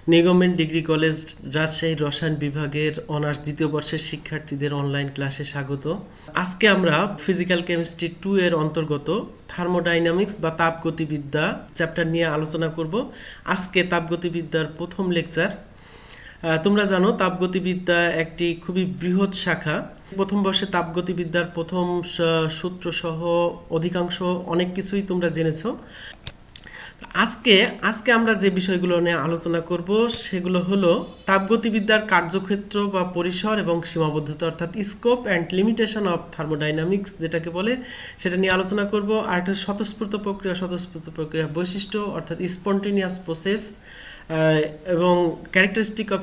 নিগমেন্ট degree college Rajshahi রসায়ন বিভাগের honours দ্বিতীয় বর্ষের শিক্ষার্থীদের অনলাইন ক্লাসে স্বাগত। আজকে আমরা ফিজিক্যাল কেমিস্ট্রি 2 এর অন্তর্গত থার্মোডাইনামিক্স বা তাপগতিবিদ্যা চ্যাপ্টার নিয়ে আলোচনা করব। আজকে তাপগতিবিদ্যার প্রথম লেকচার। তোমরা জানো তাপগতিবিদ্যা একটি খুবই বৃহৎ শাখা। প্রথম বর্ষে তাপগতিবিদ্যার প্রথম সূত্র সহ অধিকাংশ অনেক কিছুই তোমরা জেনেছো। আজকে আমরা যে বিষয়গুলো নিয়ে আলোচনা করব সেগুলো হলো তাপগতিবিদ্যার কার্যক্ষেত্র বা পরিসর এবং সীমাবদ্ধতা, অর্থাৎ scope and limitation of thermodynamics যেটাকে বলে, সেটা নিয়ে আলোচনা করব। আর একটা স্বতঃস্ফূর্ত প্রক্রিয়া বৈশিষ্ট্য, অর্থাৎ স্পন্টেনিয়াস প্রসেস এবং ক্যারেক্টারিস্টিক অফ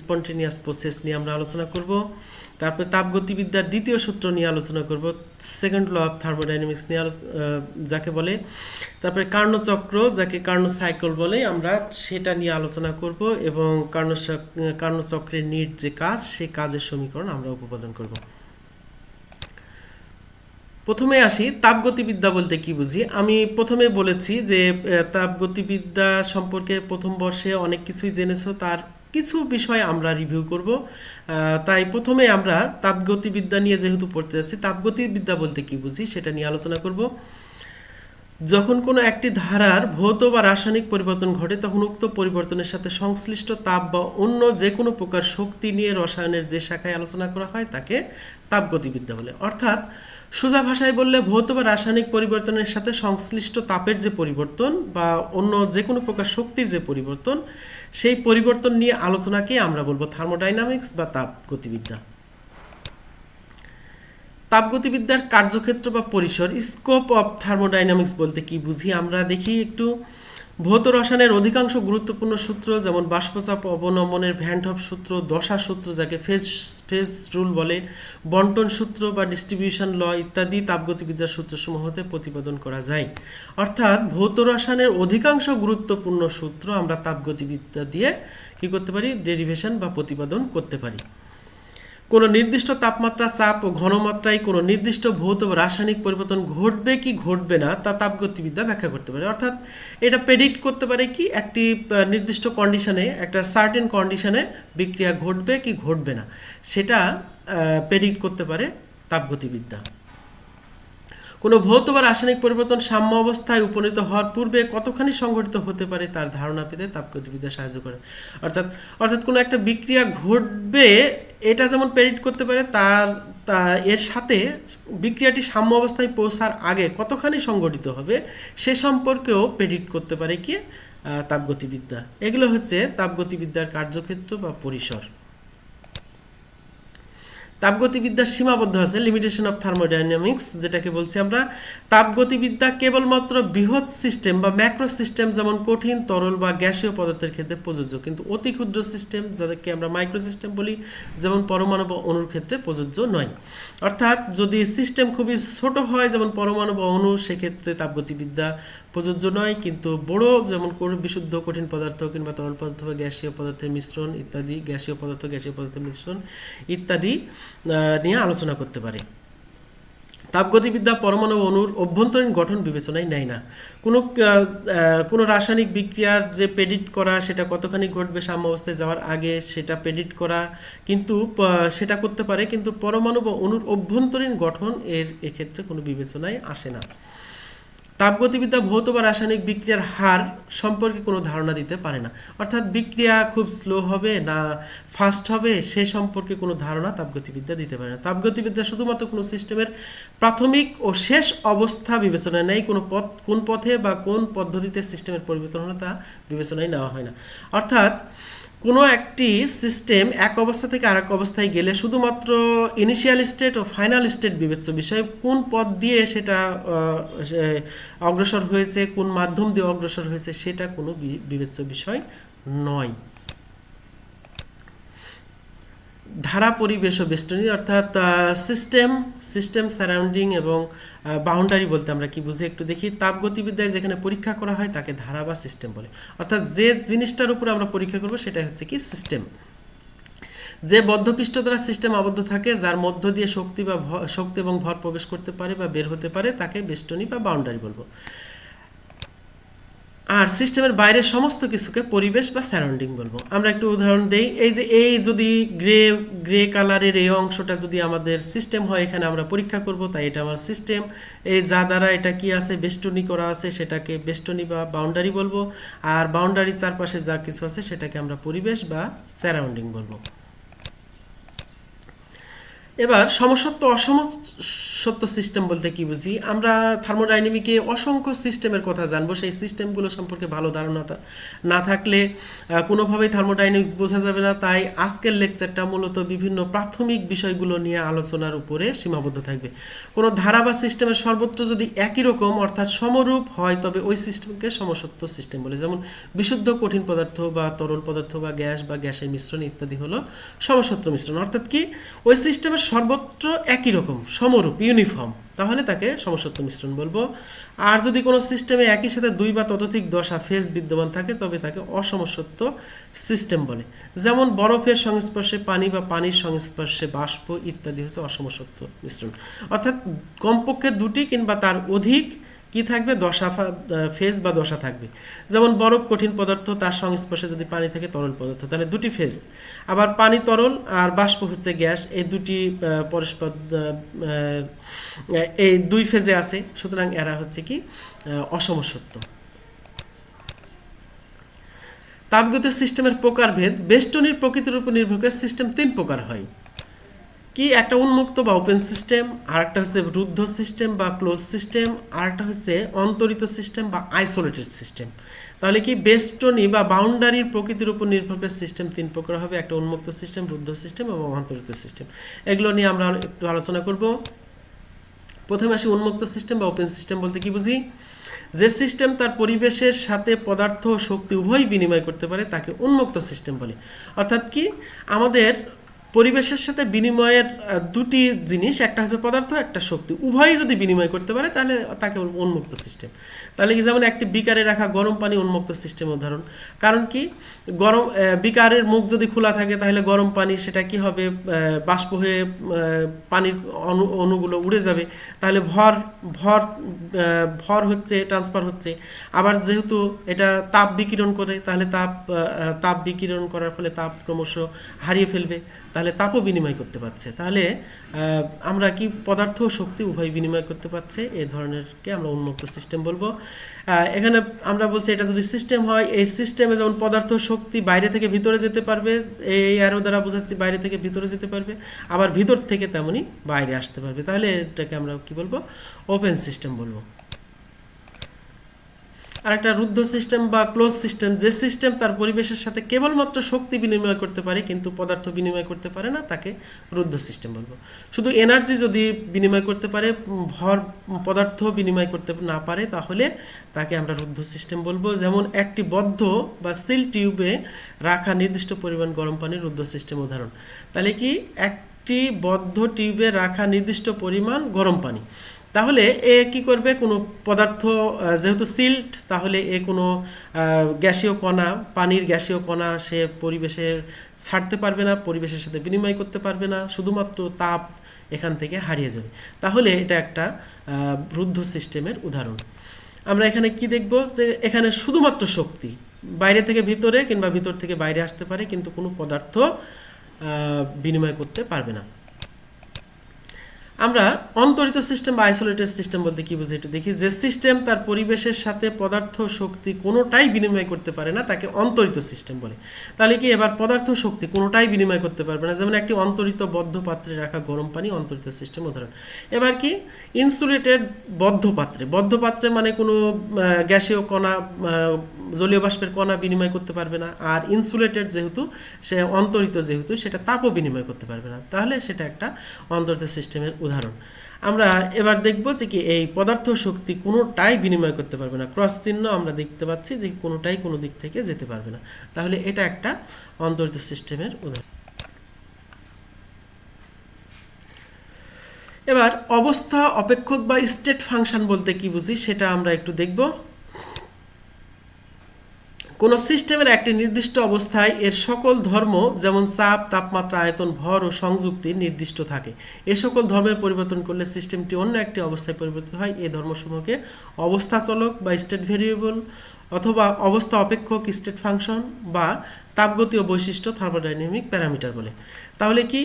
স্পন্টেনিয়াস প্রসেস নিয়ে আমরা আলোচনা করব। তারপরে তাপগতিবিদ্যার দ্বিতীয় সূত্র নিয়ে আলোচনা করব, সেকেন্ড ল অফ থার্মোডাইনামিক্স নিয়ে যাকে বলে। তারপরে কার্নোচক্র, যাকে কার্নো সাইকেল বলে, আমরা সেটা নিয়ে আলোচনা করব এবং কার্নোচক্রের নিট যে কাজ, সেই কাজের সমীকরণ আমরা উপপাদন করব। প্রথমে আসি, তাপগতিবিদ্যা বলতে কি বুঝি। আমি প্রথমে বলেছি যে তাপগতিবিদ্যা সম্পর্কে প্রথম বর্ষে অনেক কিছুই জেনেছো, তার কিছু বিষয় আমরা রিভিউ করব। তাই প্রথমে আমরা তাপগতিবিদ্যা নিয়ে যেহেতু পড়তে যাচ্ছি, তাপগতিবিদ্যা বলতে কি বুঝি সেটা নিয়ে আলোচনা করব। যখন কোনো একটি ধারার ভৌত বা রাসায়নিক পরিবর্তন ঘটে, তখন উক্ত পরিবর্তনের সাথে সংশ্লিষ্ট তাপ বা অন্য যে কোনো প্রকার শক্তি নিয়ে রসায়নের যে শাখায় আলোচনা করা হয় তাকে তাপগতিবিদ্যা বলে। অর্থাৎ সোজা ভাষায় বললে, ভৌত বা রাসায়নিক পরিবর্তনের সাথে সংশ্লিষ্ট তাপের যে পরিবর্তন বা অন্য যে কোনো প্রকার শক্তির যে পরিবর্তন, সেই পরিবর্তন নিয়ে আলোচনাকে আমরা বলবো থার্মোডাইনামিক্স বা তাপগতিবিদ্যা। তাপগতিবিদ্যার কার্যক্ষেত্র বা পরিসর, স্কোপ অফ থার্মোডাইনামিক্স বলতে কি বুঝি আমরা দেখি একটু। ভৌত রসায়নের অধিকাংশ গুরুত্বপূর্ণ সূত্র, যেমন বাষ্পচাপ অবনমনের ভ্যান হফ সূত্র, দশা সূত্র যাকে ফেজ রুল বলে, বন্টন সূত্র বা ডিস্ট্রিবিউশন ল ইত্যাদি তাপগতিবিদ্যার সূত্রসমূহ হতে প্রতিপাদন করা যায়। অর্থাৎ ভৌত রসায়নের অধিকাংশ গুরুত্বপূর্ণ সূত্র আমরা তাপগতিবিদ্যা দিয়ে কি করতে পারি, ডেরিভেশন বা প্রতিপাদন করতে পারি। কোনো নির্দিষ্ট তাপমাত্রা, চাপ ও ঘনমাত্রায় কোনো নির্দিষ্ট ভৌত বা রাসায়নিক পরিবর্তন ঘটবে কি ঘটবে না তা তাপগতিবিদ্যা ব্যাখ্যা করতে পারে। অর্থাৎ এটা প্রেডিক্ট করতে পারে কি একটি নির্দিষ্ট কন্ডিশনে, একটা সার্টেন কন্ডিশনে বিক্রিয়া ঘটবে কি ঘটবে না, সেটা প্রেডিক্ট করতে পারে তাপগতিবিদ্যা। কোনো ভৌত বা রাসায়নিক পরিবর্তন সাম্য অবস্থায় উপনীত হওয়ার পূর্বে কতখানি সংঘটিত হতে পারে তার ধারণা পেতে তাপগতিবিদ্যা সাহায্য করে। অর্থাৎ কোনো একটা বিক্রিয়া ঘটবে এটা যেমন প্রেডিক্ট করতে পারে, এর সাথে বিক্রিয়াটি সাম্য অবস্থায় পৌঁছার আগে কতখানি সংঘটিত হবে সে সম্পর্কেও প্রেডিক্ট করতে পারে কি তাপগতিবিদ্যা। এগুলো হচ্ছে তাপগতিবিদ্যার কার্যক্ষেত্র বা পরিসর। তাপগতিবিদ্যার সীমাবদ্ধ আছে, লিমিটেশন অফ থার্মোডাইনামিক্স যেটাকে বলছি আমরা। তাপগতিবিদ্যা কেবলমাত্র বৃহৎ সিস্টেম বা ম্যাক্রো সিস্টেম, যেমন কঠিন, তরল বা গ্যাসীয় পদার্থের ক্ষেত্রে প্রযোজ্য, কিন্তু অতি ক্ষুদ্র সিস্টেম যাদেরকে আমরা মাইক্রো সিস্টেম বলি, যেমন পরমাণু বা অণুর ক্ষেত্রে প্রযোজ্য নয়। অর্থাৎ যদি সিস্টেম খুবই ছোট হয়, যেমন পরমাণু বা অণু, সেক্ষেত্রে তাপগতিবিদ্যা প্রযোজ্য নয়। কিন্তু বড়, যেমন বিশুদ্ধ কঠিন পদার্থ কিংবা তরল পদার্থ বা গ্যাসীয় পদার্থের মিশ্রণ ইত্যাদি, গ্যাসীয় পদার্থের মিশ্রণ ইত্যাদি নিয়ে আলোচনা করতে পারে। তাপগতিবিদ্যা পরমাণু অণুর অভ্যন্তরীণ গঠন বিবেচনায় নেয় না। কোনো রাসায়নিক বিক্রিয়ার যে প্রেডিক্ট করা, সেটা কতখানি ঘটবে সাম্য অবস্থায় যাওয়ার আগে, সেটা প্রেডিক্ট করা কিন্তু সেটা করতে পারে, কিন্তু পরমাণু বা অণুর অভ্যন্তরীণ গঠন এক্ষেত্রে কোনো বিবেচনায় আসে না। তাপগতিবিদ্যা ভৌত বা রাসায়নিক বিক্রিয়ার হার সম্পর্কে কোনো ধারণা দিতে পারে না। অর্থাৎ বিক্রিয়া খুব স্লো হবে না ফাস্ট হবে সে সম্পর্কে কোনো ধারণা তাপগতিবিদ্যা দিতে পারে না। তাপগতিবিদ্যা শুধুমাত্র কোনো সিস্টেমের প্রাথমিক ও শেষ অবস্থা বিবেচনায় নেয়, কোন পথে বা কোন পদ্ধতিতে সিস্টেমের পরিবর্তন হলো তা বিবেচনায় নেওয়া হয় না। অর্থাৎ কোনো একটি সিস্টেম এক অবস্থা থেকে আরেক অবস্থায় গেলে শুধুমাত্র ইনিশিয়াল স্টেট ও ফাইনাল স্টেট বিবেচ্য বিষয়, কোন পথ দিয়ে সেটা অগ্রসর হয়েছে, কোন মাধ্যম দিয়ে অগ্রসর হয়েছে, সেটা কোনো বিবেচ্য বিষয় নয়। ধারা, পরিবেশ ও বেষ্টনী, অর্থাৎ সিস্টেম সারাউন্ডিং এবং বাউন্ডারি বলতে আমরা কি বুঝি একটু দেখি। তাপগতিবিদ্যায় যেখানে পরীক্ষা করা হয় তাকে ধারা বা সিস্টেম বলে। অর্থাৎ যে জিনিসটার উপর আমরা পরীক্ষা করব সেটা হচ্ছে কি সিস্টেম। যে বদ্ধপৃষ্ঠ দ্বারা সিস্টেম আবদ্ধ থাকে, যার মধ্য দিয়ে শক্তি এবং ভর প্রবেশ করতে পারে বা বের হতে পারে, তাকে বেষ্টনী বা বাউন্ডারি বলবো। আর সিস্টেমের বাইরের সমস্ত কিছুকে পরিবেশ বা সারাউন্ডিং বলবো। আমরা একটু উদাহরণ দেই, এই যে এই যদি গ্রে গ্রে কালারের এই অংশটা যদি আমাদের সিস্টেম হয়, এখানে আমরা পরীক্ষা করব, তাই এটা আমার সিস্টেম। এই যা দ্বারা এটা কি আছে, বেষ্টনী করা আছে, সেটাকে বেষ্টনী বা বাউন্ডারি বলবো। আর বাউন্ডারির চারপাশে যা কিছু আছে সেটাকে আমরা পরিবেশ বা সারাউন্ডিং বলবো। এবার সমসত্ব অসমসত্ব সিস্টেম বলতে কি বুঝি? আমরা থার্মোডাইনামিকে অসংখ্য সিস্টেমের কথা জানবো, সেই সিস্টেমগুলো সম্পর্কে ভালো ধারণা না থাকলে কোনোভাবেই থার্মোডাইনামিক্স বোঝা যাবে না। তাই আজকের লেকচারটা মূলত বিভিন্ন প্রাথমিক বিষয়গুলো নিয়ে আলোচনার উপরে সীমাবদ্ধ থাকবে। কোনো ধারা বা সিস্টেমের সর্বত্র যদি একই রকম অর্থাৎ সমরূপ হয়, তবে ওই সিস্টেমকে সমসত্ব সিস্টেম বলে। যেমন বিশুদ্ধ কঠিন পদার্থ বা তরল পদার্থ বা গ্যাসের মিশ্রণ ইত্যাদি হলো সমসত্ব মিশ্রণ। অর্থাৎ কি, ওই সিস্টেমের সর্বত্র একই রকম সমরূপ ইউনিফর্ম, তাহলে তাকে সমসত্ব মিশ্রণ বলবো। আর যদি কোনো সিস্টেমে একই সাথে দুই বা ততোধিক দশা ফেজ বিদ্যমান থাকে, তবে তাকে অসমসত্ব সিস্টেম বলে। যেমন বরফের সংস্পর্শে পানি বা পানির সংস্পর্শে বাষ্প ইত্যাদি হচ্ছে অসমসত্ব মিশ্রণ। অর্থাৎ কমপক্ষে দুটি কিংবা তার অধিক কি থাকবে, দশা ফেজ বা দশা থাকবে। যেমন বরফ কঠিন পদার্থ, তার সংস্পর্শে যদি পানি থাকে তরল পদার্থ, তাহলে দুটি ফেজ। আবার পানি তরল আর বাষ্প হচ্ছে গ্যাস, এই দুটি পরস্পর এই দুই ফেজে আছে, সুতরাং এরা হচ্ছে কি অসমসত্ব। তাপগতীয় সিস্টেমের প্রকারভেদ। বেষ্টনীর প্রকৃতির উপর নির্ভর করে সিস্টেম তিন প্রকার হয়। কি, একটা উন্মুক্ত বা ওপেন সিস্টেম, আর একটা হচ্ছে রুদ্ধ সিস্টেম বা ক্লোজ সিস্টেম, আর একটা হচ্ছে অন্তরিত সিস্টেম বা আইসোলেটেড সিস্টেম। তাহলে কি, বেষ্টনী বা বাউন্ডারির প্রকৃতির উপর নির্ভর করে সিস্টেম তিন প্রকার হবে, একটা উন্মুক্ত সিস্টেম, রুদ্ধ সিস্টেম এবং অন্তরিত সিস্টেম। এগুলো নিয়ে আমরা একটু আলোচনা করব। প্রথমে আসি উন্মুক্ত সিস্টেম বা ওপেন সিস্টেম বলতে কি বুঝি? যে সিস্টেম তার পরিবেশের সাথে পদার্থ ও শক্তি উভয় বিনিময় করতে পারে তাকে উন্মুক্ত সিস্টেম বলে। অর্থাৎ কি, আমাদের পরিবেশের সাথে বিনিময়ের দুটি জিনিস, একটা হচ্ছে পদার্থ, একটা শক্তি, উভয়ই যদি বিনিময় করতে পারে তাহলে তাকে উন্মুক্ত সিস্টেম। তাহলে কি, যেমন একটি বিকারে রাখা গরম পানি উন্মুক্ত সিস্টেম উদাহরণ। কারণ কি, গরম বিকারের মুখ যদি খোলা থাকে তাহলে গরম পানি সেটা কি হবে, বাষ্প হয়ে পানির অণুগুলো উড়ে যাবে, তাহলে ভর ভর ভর হচ্ছে, ট্রান্সফার হচ্ছে। আবার যেহেতু এটা তাপ বিকিরণ করে, তাহলে তাপ বিকিরণ করার ফলে তাপ ক্রমশ হারিয়ে ফেলবে, তাহলে তাপও বিনিময় করতে পারছে। তাহলে আমরা কি, পদার্থ ও শক্তি উভয় বিনিময় করতে পারছে, এই ধরনেরকে আমরা উন্মুক্ত সিস্টেম বলবো। এখানে আমরা বলছি এটা যদি সিস্টেম হয়, এই সিস্টেমে যেমন পদার্থ শক্তি বাইরে থেকে ভিতরে যেতে পারবে, এই অ্যারো দ্বারা বোঝাচ্ছি বাইরে থেকে ভিতরে যেতে পারবে, আবার ভিতর থেকে তেমনি বাইরে আসতে পারবে, তাহলে এটাকে আমরা কি বলবো, ওপেন সিস্টেম বলবো। আর একটা রুদ্ধ সিস্টেম বা ক্লোজ সিস্টেম, যে সিস্টেম তার পরিবেশের সাথে কেবলমাত্র শক্তি বিনিময় করতে পারে কিন্তু পদার্থ বিনিময় করতে পারে না, তাকে রুদ্ধ সিস্টেম বলবো। শুধু এনার্জি যদি বিনিময় করতে পারে, ভর পদার্থ বিনিময় করতে না পারে, তাহলে তাকে আমরা রুদ্ধ সিস্টেম বলবো। যেমন একটি বদ্ধ বা সিল টিউবে রাখা নির্দিষ্ট পরিমাণ গরম পানির রুদ্ধ সিস্টেম উদাহরণ। তাহলে কি, একটি বদ্ধ টিউবে রাখা নির্দিষ্ট পরিমাণ গরম পানি, তাহলে এ কি করবে, কোনো পদার্থ যেহেতু সিল্ড, তাহলে এ কোনো গ্যাসীয় কণা, পানির গ্যাসীয় কণা সে পরিবেশের ছাড়তে পারবে না, পরিবেশের সাথে বিনিময় করতে পারবে না, শুধুমাত্র তাপ এখান থেকে হারিয়ে যাবে। তাহলে এটা একটা রুদ্ধ সিস্টেমের উদাহরণ। আমরা এখানে কি দেখব, যে এখানে শুধুমাত্র শক্তি বাইরে থেকে ভিতরে কিংবা ভিতর থেকে বাইরে আসতে পারে, কিন্তু কোনো পদার্থ বিনিময় করতে পারবে না। আমরা অন্তরিত সিস্টেম বা আইসোলেটেড সিস্টেম বলতে কি বুঝি একটু দেখি। যে সিস্টেম তার পরিবেশের সাথে পদার্থ শক্তি কোনোটাই বিনিময় করতে পারে না, তাকে অন্তরিত সিস্টেম বলে। তাহলে কি, এবার পদার্থ শক্তি কোনোটাই বিনিময় করতে পারবে না, যেমন একটি অন্তরিত বদ্ধ পাত্রে রাখা গরম পানি অন্তরিত সিস্টেম উদাহরণ। এবার কি, ইনসুলেটেড বদ্ধ পাত্রে মানে কোনো গ্যাসীয় কণা, জলীয় বাষ্পের কণা বিনিময় করতে পারবে না। আর ইনসুলেটেড যেহেতু, সে অন্তরিত যেহেতু, সেটা তাপও বিনিময় করতে পারবে না, তাহলে সেটা একটা অন্তরিত সিস্টেমের উদাহরণ। আমরা এবার দেখব যে কি, এই পদার্থ শক্তি কোনোটাই বিনিময় করতে পারবে না, ক্রস চিহ্ন আমরা দেখতে পাচ্ছি যে কোনোটাই কোনো দিক থেকে যেতে পারবে না, তাহলে এটা একটা অন্তরিত সিস্টেমের উদাহরণ। এবার অবস্থা অপেক্ষক বা স্টেট ফাংশন বলতে কি বুঝি সেটা আমরা একটু দেখব। কোন সিস্টেমের একটি নির্দিষ্ট অবস্থায় এর সকল ধর্ম, যেমন চাপ, তাপমাত্রা, আয়তন, ভর ও সংযুক্তি নির্দিষ্ট থাকে। এ সকল ধর্মের পরিবর্তন করলে সিস্টেমটি অন্য একটি অবস্থায় পরিবর্তিত হয়। এই ধর্মসমূহকে অবস্থাচলক বা স্টেট ভেরিয়েবল অথবা অবস্থা অপেক্ষক স্টেট ফাংশন বা তাপগতীয় বৈশিষ্ট্য থার্মোডাইনামিক প্যারামিটার বলে। তাহলে কি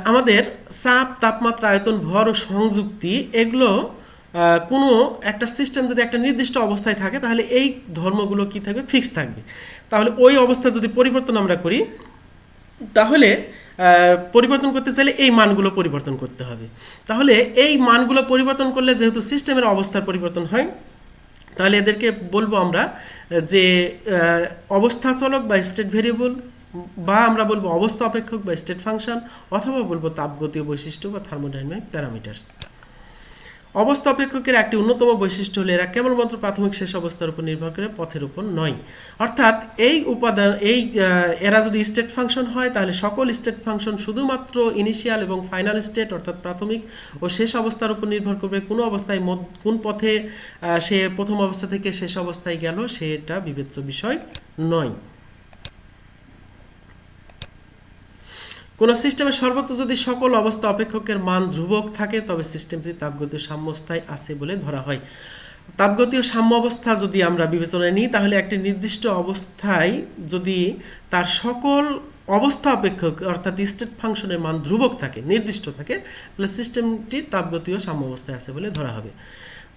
আমাদের চাপ, তাপমাত্রা, আয়তন, ভর ও সংযুক্তি এগুলো কোনো একটা সিস্টেম যদি একটা নির্দিষ্ট অবস্থায় থাকে তাহলে এই ধর্মগুলো কি থাকবে, ফিক্স থাকবে। তাহলে ওই অবস্থা যদি পরিবর্তন আমরা করি তাহলে পরিবর্তন করতে চাইলে এই মানগুলো পরিবর্তন করতে হবে। তাহলে এই মানগুলো পরিবর্তন করলে যেহেতু সিস্টেমের অবস্থার পরিবর্তন হয়, তাহলে এদেরকে বলবো আমরা যে অবস্থা চলক বা স্টেট ভেরিয়েবল, বা আমরা বলবো অবস্থা অপেক্ষক বা স্টেট ফাংশন, অথবা বলবো তাপগতীয় বৈশিষ্ট্য বা থার্মোডাইনামিক প্যারামিটারস। অবস্থা অপেক্ষকের একটি অন্যতম বৈশিষ্ট্য হলো এরা কেবলমাত্র প্রাথমিক শেষ অবস্থার উপর নির্ভর করে, পথের উপর নয়। অর্থাৎ এই উপাদান এরা যদি স্টেট ফাংশন হয় তাহলে সকল স্টেট ফাংশন শুধুমাত্র ইনিশিয়াল এবং ফাইনাল স্টেট অর্থাৎ প্রাথমিক ও শেষ অবস্থার উপর নির্ভর করবে। কোন অবস্থায় কোন পথে সে প্রথম অবস্থা থেকে শেষ অবস্থায় গেল সেটা বিবেচ্য বিষয় নয়। কোন সিস্টেমের সর্বত্র যদি সকল অবস্থা অপেক্ষকের মান ধ্রুবক থাকে তবে সিস্টেমটি তাপগতীয় সাম্যাবস্থায় আছে বলে ধরা হয়। তাপগতীয় সাম্য অবস্থা যদি আমরা বিবেচনায় নিই তাহলে একটি নির্দিষ্ট অবস্থায় যদি তার সকল অবস্থা অপেক্ষক অর্থাৎ স্টেট ফাংশনের মান ধ্রুবক থাকে, নির্দিষ্ট থাকে, তাহলে সিস্টেমটি তাপগতীয় সাম্য অবস্থায় আছে বলে ধরা হবে।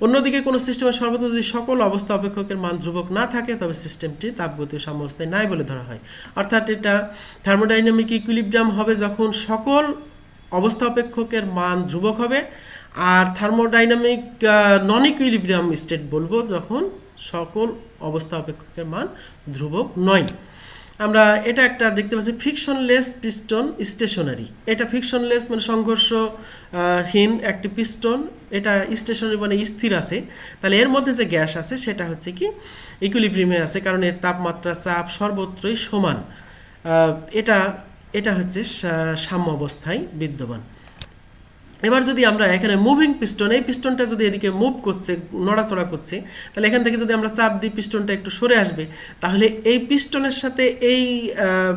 অন্যদিকে কোনো সিস্টেমের সর্বত্র যদি সকল অবস্থা অপেক্ষকের মান ধ্রুবক না থাকে তবে সিস্টেমটি তাপগতীয় সাম্যাবস্থায় নাই বলে ধরা হয়। অর্থাৎ এটা থার্মোডাইনামিক ইকুইলিব্রিয়াম হবে যখন সকল অবস্থা অপেক্ষকের মান ধ্রুবক হবে, আর থার্মোডাইনামিক নন ইকুইলিব্রিয়াম স্টেট বলবো যখন সকল অবস্থা অপেক্ষকের মান ধ্রুবক নয়। আমরা এটা একটা দেখতে পাচ্ছি ফ্রিকশনলেস পিস্টন স্টেশনারি। এটা ফ্রিকশনলেস মানে সংঘর্ষহীন একটি পিস্টন, এটা স্টেশনারি মানে স্থির আছে। তাহলে এর মধ্যে যে গ্যাস আছে সেটা হচ্ছে কি ইকুইলিব্রিয়ামে আছে, কারণ এর তাপমাত্রা, চাপ সর্বত্রই সমান। এটা হচ্ছে সাম্য অবস্থায় বিদ্যমান। এবার যদি আমরা এখানে মুভিং পিস্টন, এই পিস্টনটা যদি এদিকে মুভ করছে, নড়াচড়া করছে, তাহলে এখান থেকে যদি আমরা চাপ দিই পিস্টনটা একটু সরে আসবে, তাহলে এই পিস্টনের সাথে এই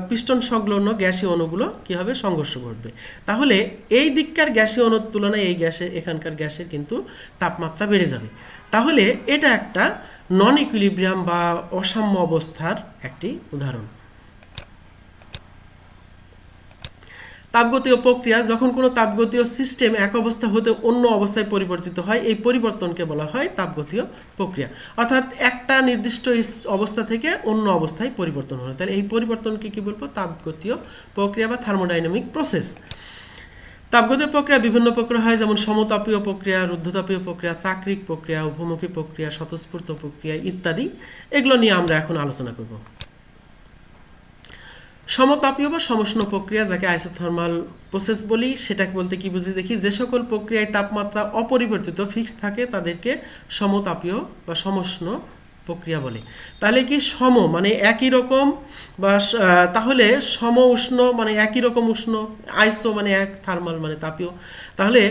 পিস্টন সংলগ্ন গ্যাসীয় অণুগুলো কী হবে, সংঘর্ষ ঘটবে। তাহলে এই দিককার গ্যাসীয় অণুর তুলনায় এই এখানকার গ্যাসের কিন্তু তাপমাত্রা বেড়ে যাবে। তাহলে এটা একটা নন ইকুইলিব্রিয়াম বা অসাম্য অবস্থার একটি উদাহরণ। তাপগতীয় প্রক্রিয়া, যখন কোনো তাপগতীয় সিস্টেম এক অবস্থা হতে অন্য অবস্থায় পরিবর্তিত হয় এই পরিবর্তনকে বলা হয় তাপগতীয় প্রক্রিয়া। অর্থাৎ একটা নির্দিষ্ট অবস্থা থেকে অন্য অবস্থায় পরিবর্তন হয়, তাহলে এই পরিবর্তনকে কি বলবো, তাপগতীয় প্রক্রিয়া বা থার্মোডাইনামিক প্রসেস। তাপগতীয় প্রক্রিয়া বিভিন্ন প্রক্রিয়া হয়, যেমন সমতাপীয় প্রক্রিয়া, রুদ্ধতাপীয় প্রক্রিয়া, চাক্রিক প্রক্রিয়া, উভমুখী প্রক্রিয়া, স্বতঃস্ফূর্ত প্রক্রিয়া ইত্যাদি। এগুলো নিয়ে আমরা এখন আলোচনা করব। সমতাপীয় বা সমুষ্ণ প্রক্রিয়া, যাকে আইসোথার্মাল প্রসেস বলি, সেটাকে বলতে কি বুঝি দেখি, যে সকল প্রক্রিয়ায় তাপমাত্রা অপরিবর্তিত ফিক্স থাকে তাদেরকে সমতাপীয় বা সমুষ্ণ প্রক্রিয়া বলে। তাহলে কি সম মানে একই রকম, বা তাহলে সম উষ্ণ মানে একই রকম উষ্ণ, আইসো মানে এক, থার্মাল মানে তাপীয়, তাহলে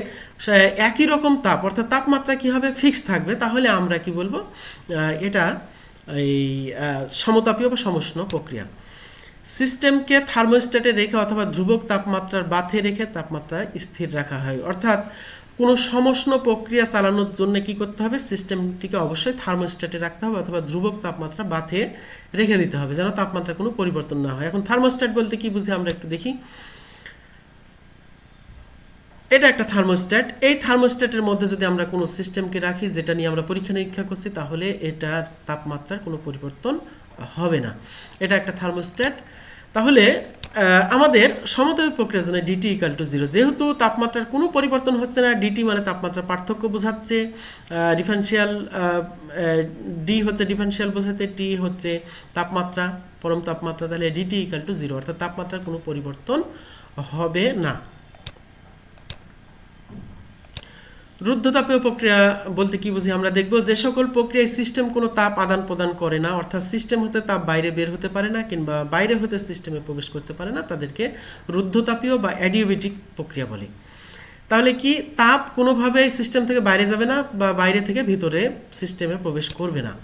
একই রকম তাপ অর্থাৎ তাপমাত্রা কি হবে, ফিক্স থাকবে। তাহলে আমরা কি বলবো, এটা এই সমতাপীয় বা সমুষ্ণ প্রক্রিয়া। সিস্টেমকে থার্মোস্ট্যাটে রেখে অথবা ধ্রুবক তাপমাত্রার বাথে রেখে তাপমাত্রা স্থির রাখা হয়। অর্থাৎ কোনো সমুষ্ণ প্রক্রিয়া চালানোর জন্য কি করতে হবে, সিস্টেমটিকে অবশ্যই থার্মোস্ট্যাটে রাখতে হবে অথবা ধ্রুবক তাপমাত্রা বাথে রেখে দিতে হবে যেন তাপমাত্রা কোনো পরিবর্তন না হয়। এখন থার্মোস্ট্যাট বলতে কি বুঝি আমরা একটু দেখি। এটা একটা থার্মোস্ট্যাট। এই থার্মোস্ট্যাটের মধ্যে যদি আমরা কোনো সিস্টেমকে রাখি যেটা নিয়ে আমরা পরীক্ষা নিরীক্ষা করছি, তাহলে এটার তাপমাত্রার কোনো পরিবর্তন হবে না। এটা একটা থার্মোস্ট্যাট। তাহলে আমাদের সমতাপী প্রক্রিয়ার জন্য ডিটি ইকুয়াল টু 0, যেহেতু তাপমাত্রার কোনো পরিবর্তন হচ্ছে না, ডিটি মানে তাপমাত্রার পার্থক্য বোঝাচ্ছে, ডিফারেন্সিয়াল ডি হচ্ছে ডিফারেন্সিয়াল বোঝাতে, টি হচ্ছে তাপমাত্রা, পরম তাপমাত্রা, তাহলে ডিটি ইকুয়াল টু 0 অর্থাৎ তাপমাত্রার কোনো পরিবর্তন হবে না। রুদ্ধতাপীয় প্রক্রিয়া বলতে কি বুঝি আমরা দেখব, যে সকল প্রক্রিয়ায় সিস্টেম কোনো তাপ আদান প্রদান করে না, অর্থাৎ সিস্টেম হতে তাপ বাইরে বের হতে পারে না কিংবা বাইরে হতে সিস্টেমে প্রবেশ করতে পারে না, তাদেরকে রুদ্ধতাপীয় বা অ্যাডিয়াবেটিক প্রক্রিয়া বলে। তাহলে কি তাপ কোনোভাবেই সিস্টেম থেকে বাইরে যাবে না বা বাইরে থেকে ভিতরে সিস্টেমে প্রবেশ করবে না।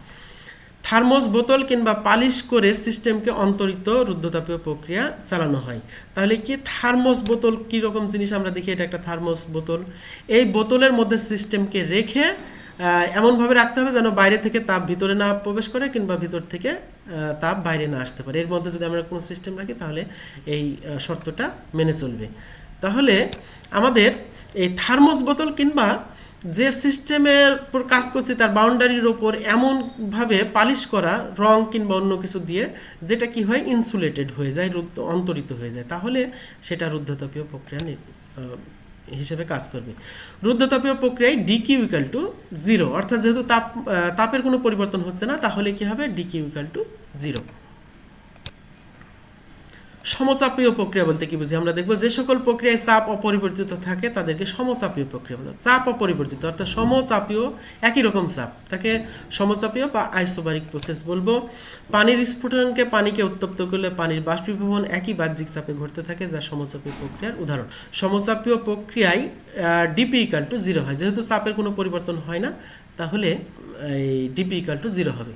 থার্মোস বোতল কিংবা পালিশ করে সিস্টেমকে অন্তরিত রুদ্ধতাপীয় প্রক্রিয়া চালানো হয়। তাহলে কি থার্মোস বোতল কী রকম জিনিস আমরা দেখি, এটা একটা থার্মোস বোতল। এই বোতলের মধ্যে সিস্টেমকে রেখে এমনভাবে রাখতে হবে যেন বাইরে থেকে তাপ ভিতরে না প্রবেশ করে কিংবা ভিতর থেকে তাপ বাইরে না আসতে পারে। এর মধ্যে যদি আমরা কোনো সিস্টেম রাখি তাহলে এই শর্তটা মেনে চলবে। তাহলে আমাদের এই থার্মোস বোতল কিংবা যে সিস্টেমের উপর কাজ করছি তার বাউন্ডারির ওপর এমনভাবে পালিশ করা রং কিংবা অন্য কিছু দিয়ে যেটা কি হয় ইনসুলেটেড হয়ে যায়, অন্তরিত হয়ে যায়, তাহলে সেটা রুদ্ধতাপীয় প্রক্রিয়া হিসেবে কাজ করবে। রুদ্ধতাপীয় প্রক্রিয়ায় ডিকিউ ইকুয়াল টু 0, অর্থাৎ যেহেতু তাপের কোনো পরিবর্তন হচ্ছে না তাহলে কি হবে ডিকিউ ইকুয়াল টু 0। সমচাপীয় প্রক্রিয়া বলতে কি বুঝি আমরা দেখব যে সকল প্রক্রিয়ায় চাপ অপরিবর্তিত থাকে তাদেরকে সমচাপীয় প্রক্রিয়া বলে। চাপ অপরিবর্তিত অর্থাৎ সমচাপীয় একই রকম চাপ তাকে সমচাপীয় বা আইসোবারিক প্রসেস বলবো। পানির স্ফুটনকে পানিকে উত্তপ্ত করলে পানির বাষ্পীভবন একই বাহ্যিক চাপে ঘটতে থাকে যা সমচাপীয় প্রক্রিয়ার উদাহরণ। সমচাপীয় প্রক্রিয়ায় ডিপি ইকুয়াল টু 0 হয়, যেহেতু চাপের কোনো পরিবর্তন হয় না তাহলে এই ডিপি ইকুয়াল টু 0 হবে।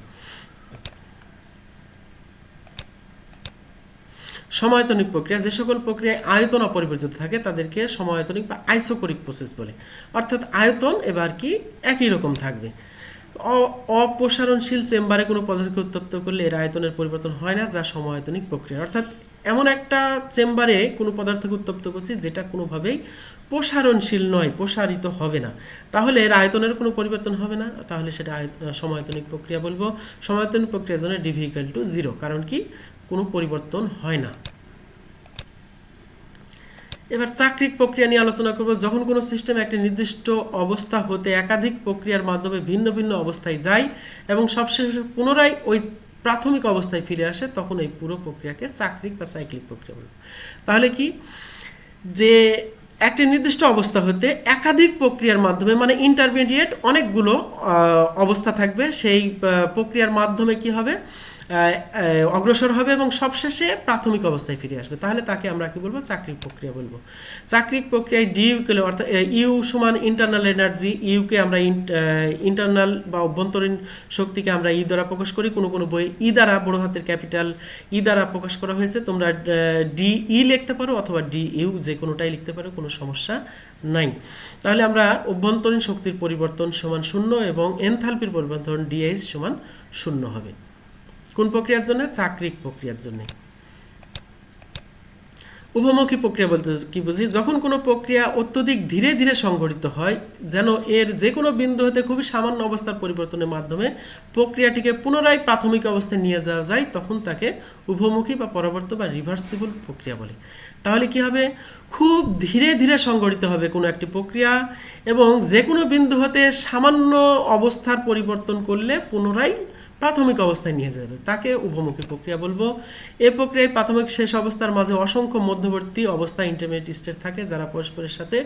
সমায়তনিক প্রক্রিয়া যে সকল প্রক্রিয়ায় আয়তন অপরিবর্তিত থাকে তাদেরকে সমায়তনিক বা আইসোকোরিক প্রসেস বলে, অর্থাৎ আয়তন এবার কি একই রকম থাকবে। অপসারণশীল চেম্বারে কোনো পদার্থকে উত্তপ্ত করলে এর আয়তনের পরিবর্তন হয় না যা সমায়তনিক প্রক্রিয়া, অর্থাৎ এমন একটা চেম্বারে কোনো পদার্থকে উত্তপ্ত করছি যেটা কোনোভাবেই প্রসারণশীল নয়, প্রসারিত হবে না, তাহলে এর আয়তনের কোনো পরিবর্তন হবে না, তাহলে সেটা সমায়তনিক প্রক্রিয়া বলবো। সমায়তনিক প্রক্রিয়ার জন্য ডিভি ইকুয়াল টু 0, কারণ কি কোনো পরিবর্তন হয় না। এবার চাক্রিক প্রক্রিয়া নিয়ে আলোচনা করব। যখন কোনো সিস্টেম একটি নির্দিষ্ট অবস্থা হতে একাধিক প্রক্রিয়ার মাধ্যমে ভিন্ন ভিন্ন অবস্থায় যায় এবং সবশেষে পুনরায় ওই প্রাথমিক অবস্থায় ফিরে আসে তখন এই পুরো প্রক্রিয়াকে চাক্রিক বা সাইক্লিক প্রক্রিয়া বলে। তাহলে কি যে একটি নির্দিষ্ট অবস্থা হতে একাধিক প্রক্রিয়ার মাধ্যমে মানে ইন্টারমিডিয়েট অনেকগুলো অবস্থা থাকবে, সেই প্রক্রিয়ার মাধ্যমে কি হবে অগ্রসর হবে এবং সবশেষে প্রাথমিক অবস্থায় ফিরে আসবে, তাহলে তাকে আমরা কি বলবো চাক্রিক প্রক্রিয়া বলবো। চাক্রিক প্রক্রিয়ায় ডি ইকুয়াল অর্থাৎ ইউ সমান ইন্টারনাল এনার্জি, ইউকে আমরা ইন্টারনাল বা অভ্যন্তরীণ শক্তিকে আমরা ই দ্বারা প্রকাশ করি, কোনো কোনো বই ই দ্বারা বড় হাতের ক্যাপিটাল ই দ্বারা প্রকাশ করা হয়েছে, তোমরা ডি ই লিখতে পারো অথবা ডি ইউ যে কোনোটাই লিখতে পারো, কোনো সমস্যা নাই। তাহলে আমরা অভ্যন্তরীণ শক্তির পরিবর্তন সমান 0 এবং এনথালপির পরিবর্তন ডিএইচ সমান 0 হবে। কোন প্রক্রিয়ার জন্য? চাক্রিক প্রক্রিয়ার জন্য। উভমুখী প্রক্রিয়া বলতে কি বুঝি? যখন কোনো প্রক্রিয়া অত্যধিক ধীরে ধীরে সংঘটিত হয় যেন এর যে কোনো বিন্দু হতে খুবই সামান্য অবস্থার পরিবর্তনের মাধ্যমে প্রক্রিয়াটিকে পুনরায় প্রাথমিক অবস্থায় নিয়ে যাওয়া যায় তখন তাকে উভমুখী বা পরবর্তী বা রিভার্সিবল প্রক্রিয়া বলে। তাহলে কি হবে? খুব ধীরে ধীরে সংঘটিত হবে কোনো একটি প্রক্রিয়া এবং যে কোনো বিন্দু হতে সামান্য অবস্থার পরিবর্তন করলে পুনরায় প্রাথমিক অবস্থায় নিয়ে যাবে, তাকে উভমুখী প্রক্রিয়া বলবো। এই প্রক্রিয়ায় প্রাথমিক শেষ অবস্থার মাঝে অসংখ্য মধ্যবর্তী অবস্থা ইন্টারমিডিয়েট স্টেট থাকে যারা পরস্পরের সাথে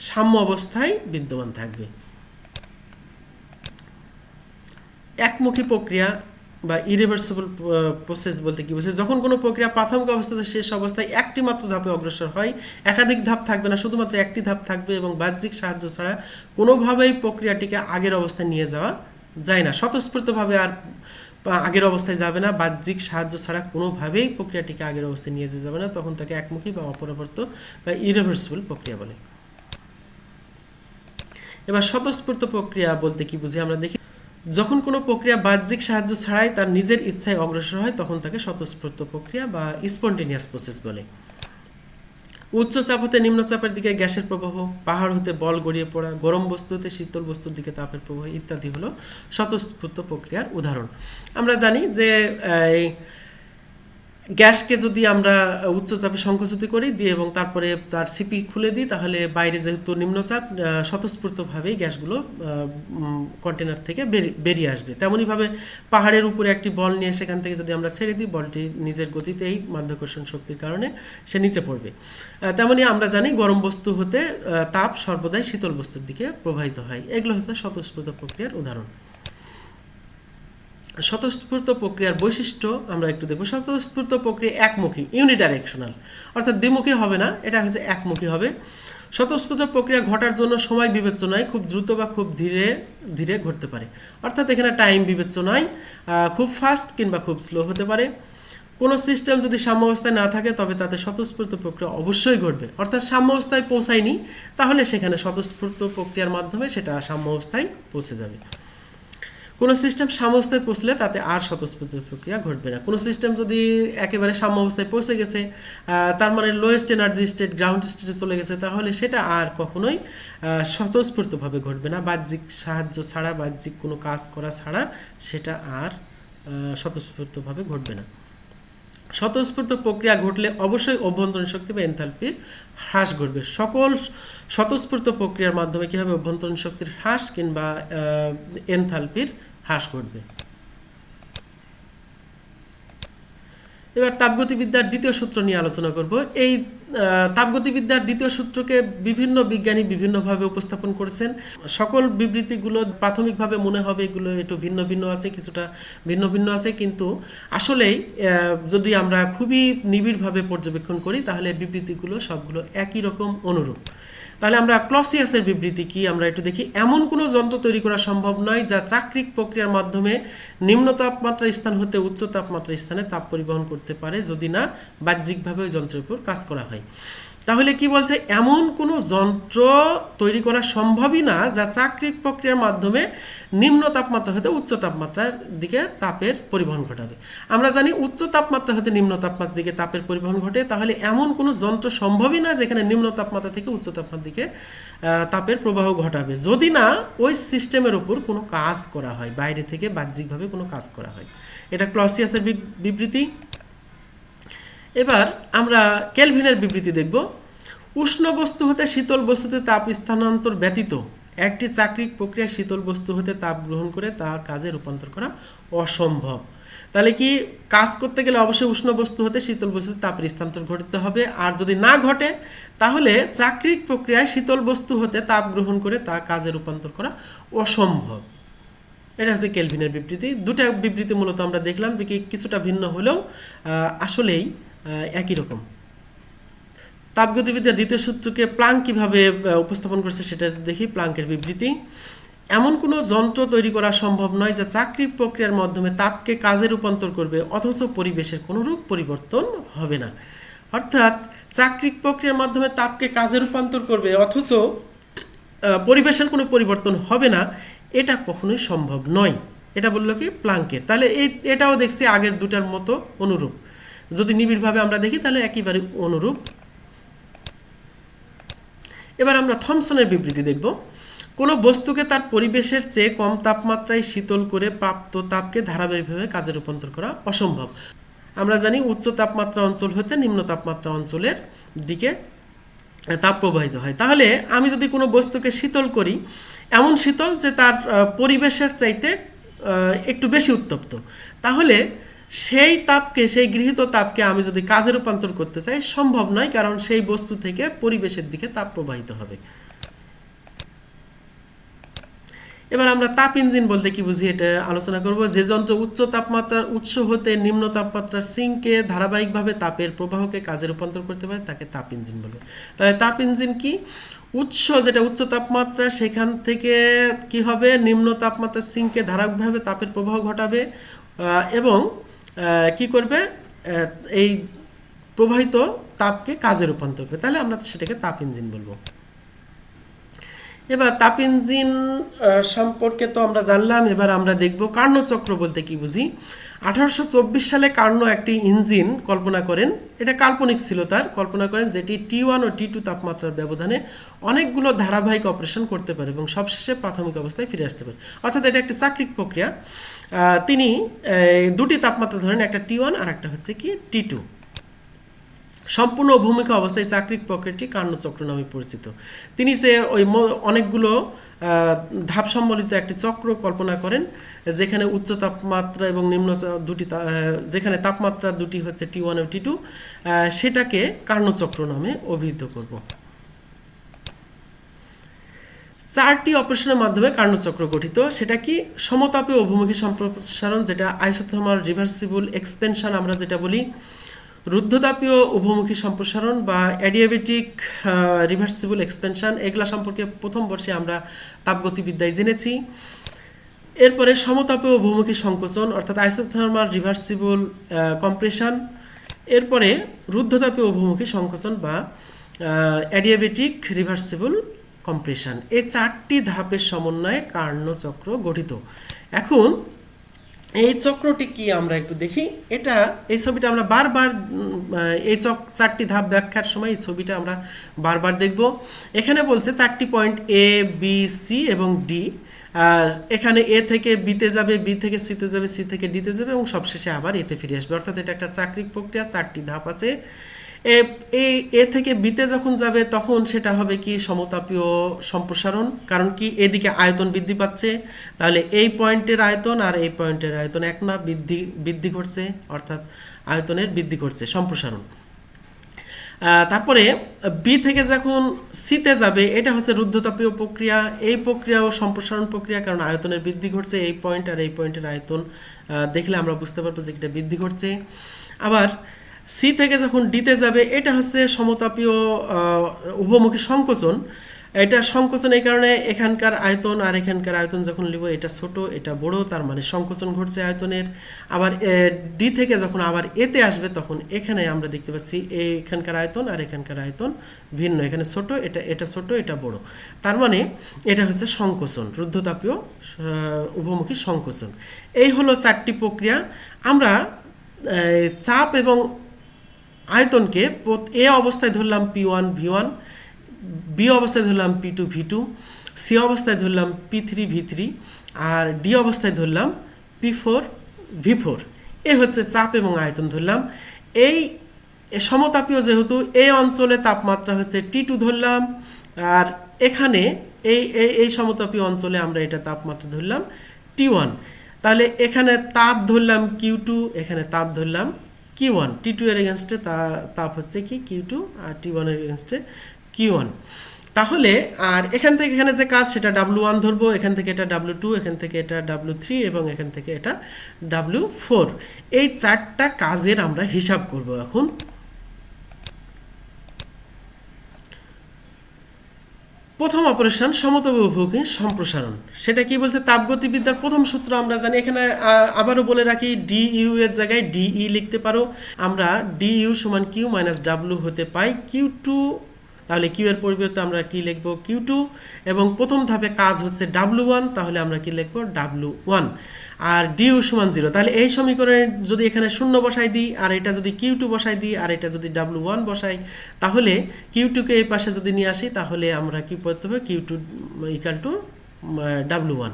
সাম্য অবস্থায় বিদ্যমান থাকবে। একমুখী প্রক্রিয়া বা ইরিভার্সিবল প্রসেস বলতে কি বোঝায়? যখন কোনো প্রক্রিয়া প্রাথমিক অবস্থাতে শেষ অবস্থায় একটি মাত্র ধাপে অগ্রসর হয়, একাধিক ধাপ থাকবে না, শুধুমাত্র একটি ধাপ থাকবে এবং বাহ্যিক সাহায্য ছাড়া কোনোভাবেই প্রক্রিয়াটিকে আগের অবস্থায় নিয়ে যাওয়া যায় না, স্বতঃস্ফূর্তভাবে আর আগের অবস্থায় যাবে না, বাহ্যিক সাহায্য ছাড়া কোনোভাবেই প্রক্রিয়াটিকে আগের অবস্থায় নিয়ে যাবে না, তখন তাকে একমুখী বা অপরিবর্ত বা ইরিভার্সিবল প্রক্রিয়া বলে। এবার স্বতঃস্ফূর্ত প্রক্রিয়া বলতে কি বুঝি আমরা দেখি। যখন কোনো প্রক্রিয়া বাহ্যিক সাহায্য ছাড়াই তার নিজের ইচ্ছায় অগ্রসর হয় তখন তাকে স্বতঃস্ফূর্ত প্রক্রিয়া বা স্পন্টেনিয়াস প্রসেস বলে। উচ্চ চাপ হতে নিম্ন চাপের দিকে গ্যাসের প্রবাহ, পাহাড় হতে বল গড়িয়ে পড়া, গরম বস্তু হতে শীতল বস্তুর দিকে তাপের প্রবাহ ইত্যাদি হলো স্বতঃস্ফূর্ত প্রক্রিয়ার উদাহরণ। আমরা জানি যে গ্যাসকে যদি আমরা উচ্চ চাপে সংকুচিত করি দিয়ে এবং তারপরে তার সিপি খুলে দিই তাহলে বাইরে যেহেতু নিম্নচাপ স্বতঃস্ফূর্তভাবেই গ্যাসগুলো কন্টেনার থেকে বেরিয়ে আসবে। তেমনইভাবে পাহাড়ের উপরে একটি বল নিয়ে সেখান থেকে যদি আমরা ছেড়ে দিই বলটি নিজের গতিতেই মাধ্যাকর্ষণ শক্তির কারণে সে নিচে পড়বে। তেমনই আমরা জানি গরম বস্তু হতে তাপ সর্বদাই শীতল বস্তুর দিকে প্রবাহিত হয়। এগুলো হচ্ছে স্বতঃস্ফূর্ত প্রক্রিয়ার উদাহরণ। স্বতঃস্ফূর্ত প্রক্রিয়ার বৈশিষ্ট্য আমরা একটু দেখব। স্বতঃস্ফূর্ত প্রক্রিয়া একমুখী, ইউনিডাইরেকশনাল, অর্থাৎ দ্বিমুখী হবে না, এটা হচ্ছে একমুখী হবে। স্বতঃস্ফূর্ত প্রক্রিয়া ঘটার জন্য সময় বিবেচনায় খুব দ্রুত বা খুব ধীরে ধীরে ঘটতে পারে, অর্থাৎ এখানে টাইম বিবেচনায় খুব ফাস্ট কিংবা খুব স্লো হতে পারে। কোনো সিস্টেম যদি সাম্যাবস্থায় না থাকে তবে তাতে স্বতঃস্ফূর্ত প্রক্রিয়া অবশ্যই ঘটবে, অর্থাৎ সাম্যাবস্থায় পৌঁছায়নি তাহলে সেখানে স্বতঃস্ফূর্ত প্রক্রিয়ার মাধ্যমে সেটা সাম্যাবস্থায় পৌঁছে যাবে। কোনো সিস্টেম সাম্যাবস্থায় পৌঁছলে তাতে আর স্বতঃস্ফূর্ত প্রক্রিয়া ঘটবে না। কোনো সিস্টেম যদি একেবারে সাম্যাবস্থায় পৌঁছে গেছে, তার মানে লোয়েস্ট এনার্জি স্টেট গ্রাউন্ড স্টেটে চলে গেছে, তাহলে সেটা আর কখনোই স্বতঃস্ফূর্তভাবে ঘটবে না। বাহ্যিক সাহায্য ছাড়া, বাহ্যিক কোনো কাজ করা ছাড়া সেটা আর স্বতঃস্ফূর্তভাবে ঘটবে না। স্বতঃস্ফূর্ত প্রক্রিয়া ঘটলে অবশ্যই অভ্যন্তরীণ শক্তি বা এনথালপির হ্রাস ঘটবে। সকল স্বতঃস্ফূর্ত প্রক্রিয়ার মাধ্যমে কী হবে? অভ্যন্তরীণ শক্তির হ্রাস কিংবা এনথালপির হ্রাস ঘটবে। এবার তাপগতিবিদ্যার দ্বিতীয় সূত্র নিয়ে আলোচনা করব। এই তাপগতিবিদ্যার দ্বিতীয় সূত্রকে বিভিন্ন বিজ্ঞানী বিভিন্নভাবে উপস্থাপন করেছেন। সকল বিবৃতিগুলো প্রাথমিকভাবে মনে হবে এগুলো একটু ভিন্ন ভিন্ন আছে, কিছুটা ভিন্ন ভিন্ন আছে, কিন্তু আসলেই যদি আমরা খুবই নিবিড়ভাবে পর্যবেক্ষণ করি তাহলে বিবৃতিগুলো সবগুলো একই রকম অনুরূপ। তাহলে আমরা ক্লসিয়াসের বিবৃতি কি আমরা একটু দেখি। এমন কোনো যন্ত্র তৈরি করা সম্ভব নয় যা চাক্রিক প্রক্রিয়ার মাধ্যমে নিম্ন তাপমাত্রার স্থান হতে উচ্চ তাপমাত্রার স্থানে তাপ পরিবহন করতে পারে যদি না বাহ্যিকভাবে ওই যন্ত্রের উপর কাজ করা হয়। তাহলে কি বলছে? এমন কোনো যন্ত্র তৈরি করা সম্ভবই না যা চাক্রিক প্রক্রিয়ার মাধ্যমে নিম্ন তাপমাত্রা হতে উচ্চ তাপমাত্রার দিকে তাপের পরিবহন ঘটাবে। আমরা জানি উচ্চ তাপমাত্রা হতে নিম্ন তাপমাত্রার দিকে তাপের পরিবহন ঘটে, তাহলে এমন কোনো যন্ত্র সম্ভবই না যেখানে নিম্ন তাপমাত্রা থেকে উচ্চ তাপমাত্রার দিকে তাপের প্রবাহ ঘটাবে যদি না ওই সিস্টেমের উপর কোনো কাজ করা হয়, বাইরে থেকে বাহ্যিকভাবে কোনো কাজ করা হয়। এটা ক্লসিয়াসের বিবৃতি। এবার আমরা কেলভিনের বিবৃতি দেখব। উষ্ণ বস্তু হতে শীতল বস্তুতে তাপ স্থানান্তর ব্যতীত একটি চাক্রিক প্রক্রিয়া শীতল বস্তু হতে তাপ গ্রহণ করে তা কাজে রূপান্তর করা অসম্ভব। তাহলে কি কাজ করতে গেলে অবশ্যই উষ্ণ বস্তু হতে শীতল বস্তুতে তাপের স্থানান্তর ঘটতে হবে, আর যদি না ঘটে তাহলে চাক্রিক প্রক্রিয়ায় শীতল বস্তু হতে তাপ গ্রহণ করে তা কাজে রূপান্তর করা অসম্ভব। এটা হচ্ছে কেলভিনের বিবৃতি। দুটা বিবৃতি মূলত আমরা দেখলাম যে কি কিছুটা ভিন্ন হলেও আসলেই একই রকম। তাপগতিবিদ্যার দ্বিতীয় সূত্রকে প্লাঙ্ক কিভাবে উপস্থাপন করছে সেটা দেখি। প্লাঙ্কের বিবৃতি। এমন কোনো যন্ত্র তৈরি করা সম্ভব নয় যা চাক্রিক প্রক্রিয়ার মাধ্যমে তাপকে কাজে রূপান্তর করবে অথচ পরিবেশের কোনোরূপ পরিবর্তন হবে না। অর্থাৎ চাক্রিক প্রক্রিয়ার মাধ্যমে তাপকে কাজে রূপান্তর করবে অথচ পরিবেশের কোনো পরিবর্তন হবে না, এটা কখনোই সম্ভব নয়। এটা বললো কি প্লাঙ্কের। তাহলে এটাও দেখছি আগের দুটার মতো অনুরূপ। যদি নিবিড়ভাবে আমরা দেখি তাহলে একেবারে অনুরূপ। এবার আমরা থমসনের বিবৃতি দেখব। কোনো বস্তুকে তার পরিবেশের চেয়ে কম তাপমাত্রায় শীতল করে প্রাপ্ত তাপকে ধারাবাহিকভাবে কাজে রূপান্তর করা অসম্ভব। আমরা জানি উচ্চ তাপমাত্রা অঞ্চল হতে নিম্ন তাপমাত্রা অঞ্চলের দিকে তাপ প্রবাহিত হয়। তাহলে আমি যদি কোনো বস্তুকে শীতল করি, এমন শীতল যে তার পরিবেশের চাইতে একটু বেশি উত্তপ্ত, তাহলে সেই তাপকে, সেই গৃহীত তাপকে আমি যদি কাজে রূপান্তর করতে চাই সম্ভব নয়, কারণ সেই বস্তু থেকে পরিবেশের দিকে তাপ প্রবাহিত হবে। এবার আমরা তাপ ইঞ্জিন বলতে কি বুঝি এটা আলোচনা করব। যে যন্ত্র উচ্চ তাপমাত্রার উৎস হতে নিম্ন তাপমাত্রার সিঙ্কে ধারাবাহিকভাবে তাপের প্রবাহকে কাজে রূপান্তর করতে পারে তাকে তাপ ইঞ্জিন বলবে। তাহলে তাপ ইঞ্জিন কি? উৎস যেটা উচ্চ তাপমাত্রা সেখান থেকে কি হবে? নিম্ন তাপমাত্রার সিঙ্কে ধারাবাহিকভাবে তাপের প্রবাহ ঘটাবে এবং কি করবে? এই প্রবাহিত তাপকে কাজে রূপান্তর করবে। তাহলে আমরা সেটাকে তাপ ইঞ্জিন বলবো। এবার তাপ ইঞ্জিন সম্পর্কে তো আমরা জানলাম। এবার আমরা দেখব কার্নোচক্র বলতে কি বুঝি। 1824 সালে কার্নো একটি ইঞ্জিন কল্পনা করেন। এটা কাল্পনিক ছিল, তার কল্পনা করেন যেটি T1 ও T2 তাপমাত্রার ব্যবধানে অনেকগুলো ধারাবাহিক অপারেশন করতে পারে এবং সবশেষে প্রাথমিক অবস্থায় ফিরে আসতে পারে। অর্থাৎ এটা একটি চাক্রিক প্রক্রিয়া। তিনি দুটি তাপমাত্রা ধরেন, একটা T1 আর একটা হচ্ছে কি T2। সম্পূর্ণ অভূমিকা অবস্থায় চাক্রিক প্রক্রিয়াটি কার্নোচক্র নামে পরিচিত। তিনি যে ওই অনেকগুলো ধাপ সম্বলিত একটি চক্র কল্পনা করেন যেখানে উচ্চ তাপমাত্রা এবং নিম্ন দুটি, যেখানে তাপমাত্রা দুটি হচ্ছে T1 ও T2, সেটাকে কার্নোচক্র নামে অভিহিত করব। 4টি অপারেশনের মাধ্যমে কার্নোচক্র গঠিত। সেটা কি? সমতাপীয় অভিমুখী সম্প্রসারণ, যেটা আইসোথার্মাল রিভার্সিবল এক্সপেনশন আমরা যেটা বলি, রুদ্ধতাপীয় উভমুখী সম্প্রসারণ বা অ্যাডিয়াবেটিক রিভার্সিবল এক্সপেনশন, এগুলা সম্পর্কে প্রথম বর্ষে আমরা তাপগতিবিদ্যায় জেনেছি। এরপরে সমতাপীয় বহুমুখী সংকোচন অর্থাৎ আইসোথার্মাল রিভার্সিবল কম্প্রেশন। এরপরে রুদ্ধতাপীয় বহুমুখী সংকোচন বা অ্যাডিয়াবেটিক রিভার্সিবল কম্প্রেশন। এই 4টি ধাপের সমন্বয়ে কার্নোচক্র গঠিত। এখন এই চক্রটি কি আমরা একটু দেখি। এই ছবিটা আমরা বারবার এই 4টি ধাপ ব্যাখ্যার সময় এই ছবিটা আমরা বারবার দেখব। এখানে বলছে 4টি পয়েন্ট এ বি সি এবং ডি। এখানে এ থেকে বিতে যাবে, বি থেকে সিতে যাবে, সি থেকে ডিতে যাবে এবং সবশেষে আবার এতে ফিরে আসবে। অর্থাৎ এটা একটা চাক্রিক প্রক্রিয়া, 4টি ধাপ আছে। এ থেকে বিতে যখন যাবে তখন সেটা হবে কি সমতাপীয় সম্প্রসারণ। কারণ কি এদিকে আয়তন বৃদ্ধি পাচ্ছে, তাহলে এই পয়েন্টের আয়তন আর এই পয়েন্টের আয়তন এক না, বৃদ্ধি ঘটছে, অর্থাৎ আয়তনের বৃদ্ধি ঘটছে, সম্প্রসারণ। তারপরে বি থেকে যখন সিতে যাবে এটা হচ্ছে রুদ্ধতাপীয় প্রক্রিয়া। এই প্রক্রিয়াও সম্প্রসারণ প্রক্রিয়া, কারণ আয়তনের বৃদ্ধি ঘটছে। এই পয়েন্ট আর এই পয়েন্টের আয়তন দেখলে আমরা বুঝতে পারবো যে এটা বৃদ্ধি ঘটছে। আবার সি থেকে যখন ডিতে যাবে এটা হচ্ছে সমতাপীয় উভমুখী সংকোচন। এটা সংকোচন এই কারণে এখানকার আয়তন আর এখানকার আয়তন যখন নিব এটা ছোট এটা বড়, তার মানে সংকোচন ঘটছে আয়তনের। আবার ডি থেকে যখন আবার এতে আসবে তখন এখানে আমরা দেখতে পাচ্ছি এখানকার আয়তন আর এখানকার আয়তন ভিন্ন, এখানে ছোট, এটা ছোট এটা বড়, তার মানে এটা হচ্ছে সংকোচন, রুদ্ধতাপীয় উভমুখী সংকোচন। এই হলো 4টি প্রক্রিয়া। আমরা চাপ এবং আয়তনকে এ অবস্থায় ধরলাম P1 V1, বি অবস্থায় ধরলাম P2 V2, সি অবস্থায় ধরলাম P3 V3 আর ডি অবস্থায় ধরলাম P4 V4। এ হচ্ছে চাপ এবং আয়তন ধরলাম। এই সমতাপীয় যেহেতু এই অঞ্চলে তাপমাত্রা হচ্ছে T2 ধরলাম, আর এখানে এই সমতাপীয় অঞ্চলে আমরা এটা তাপমাত্রা ধরলাম T1। তাহলে এখানে তাপ ধরলাম Q2, এখানে তাপ ধরলাম Q1। T2 এর এগেনস্টে তাপ হচ্ছে কি Q2 আর T1 এর এগেনস্টে Q1। তাহলে আর এখান থেকে এখানে যে কাজ সেটা W1 ধরবো, এখান থেকে এটা W2, এখান থেকে এটা W3 এবং এখান থেকে এটা W4। এই 4টা কাজের আমরা হিসাব করব এখন। প্রথম অপারেশন সমতাপীয় বহুমুখী সম্প্রসারণ। সেটা কি বলছে? তাপগতিবিদ্যার প্রথম সূত্র আমরা জানি। এখানে আবারও বলে রাখি ডিইউ এর জায়গায় ডিই লিখতে পারো। আমরা ডিইউ সমান কিউ মাইনাস ডাব্লিউ হতে পাই Q2। তাহলে কিউ এর পরিবর্তে আমরা কি লিখবো Q2, এবং প্রথম ধাপে কাজ হচ্ছে W1, তাহলে আমরা কি লিখবো W1 আর ডিউ সমান 0। তাহলে এই সমীকরণে যদি এখানে 0 বসাই দিই আর এটা যদি Q2 বসাই দিই আর এটা যদি W1 বসাই, তাহলে Q2 কে এই পাশে যদি নিয়ে আসি তাহলে আমরা কি করতে হবে Q2 ইকুয়াল টু W1।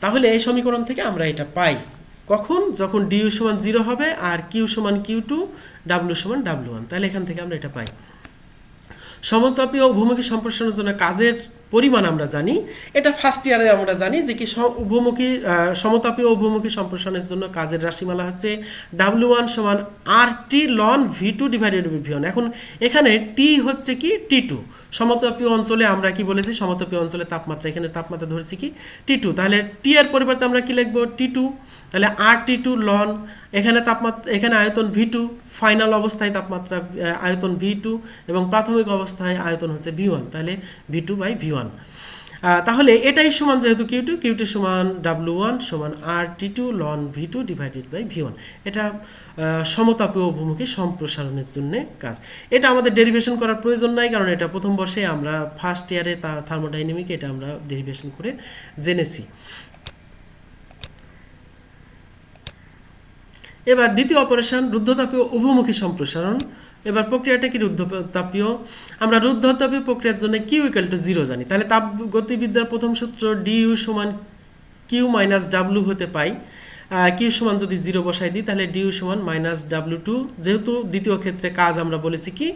তাহলে এই সমীকরণ থেকে আমরা এটা পাই কখন? যখন ডিউ সমান 0 হবে আর কিউ সমান Q2, W সমান W1। তাহলে এখান থেকে আমরা এটা পাই। সমতাপীয় উভমুখী সম্প্রসারণের জন্য কাজের পরিমাণ আমরা জানি। এটা ফার্স্ট ইয়ারে আমরা জানি যে কি সমতাপীয় উভমুখী সম্প্রসারণের জন্য কাজের রাশিমালা হচ্ছে W1 সমান RT ln V2 divided by V1। এখন এখানে T হচ্ছে কি T2। সমতাপীয় অঞ্চলে আমরা কি বলেছি? সমতাপীয় অঞ্চলে তাপমাত্রা, এখানে তাপমাত্রা ধরেছি কি T2। তাহলে T এর পরিবর্তে আমরা কি লিখব T2। তাহলে RT2 ln, এখানে তাপমাত্রা, এখানে আয়তন V2, ফাইনাল অবস্থায় তাপমাত্রা আয়তন V2 এবং প্রাথমিক অবস্থায় আয়তন হচ্ছে V1, তাহলে V2 বাই V1। তাহলে এটাই সমান যেহেতু Q2 সমান W1 সমান RT2 ln V2 divided by V1। এটা সমতাপীয় উভমুখী সম্প্রসারণের জন্য কাজ। এটা আমাদের ডেরিভেশন করার প্রয়োজন নাই, কারণ এটা প্রথম বর্ষে আমরা ফার্স্ট ইয়ারে থার্মোডাইনামিকে এটা আমরা ডেরিভেশন করে জেনেছি। এবার দ্বিতীয় অপারেশন রুদ্ধতাপীয় উভমুখী সম্প্রসারণ। এবার প্রক্রিয়াটা কি রুদ্ধতাপীয়? আমরা রুদ্ধতাপীয় প্রক্রিয়ার জন্য কিউ ইকুয়াল টু 0 জানি। তাহলে তাপগতিবিদ্যার প্রথম সূত্র ডিইউ সমান কিউ মাইনাস ডাব্লিউ হতে পাই। কিউ সমান যদি 0 বসাই দিই তাহলে ডিইউ সমান মাইনাস W2। যেহেতু দ্বিতীয় ক্ষেত্রে কাজ আমরা বলেছি কি,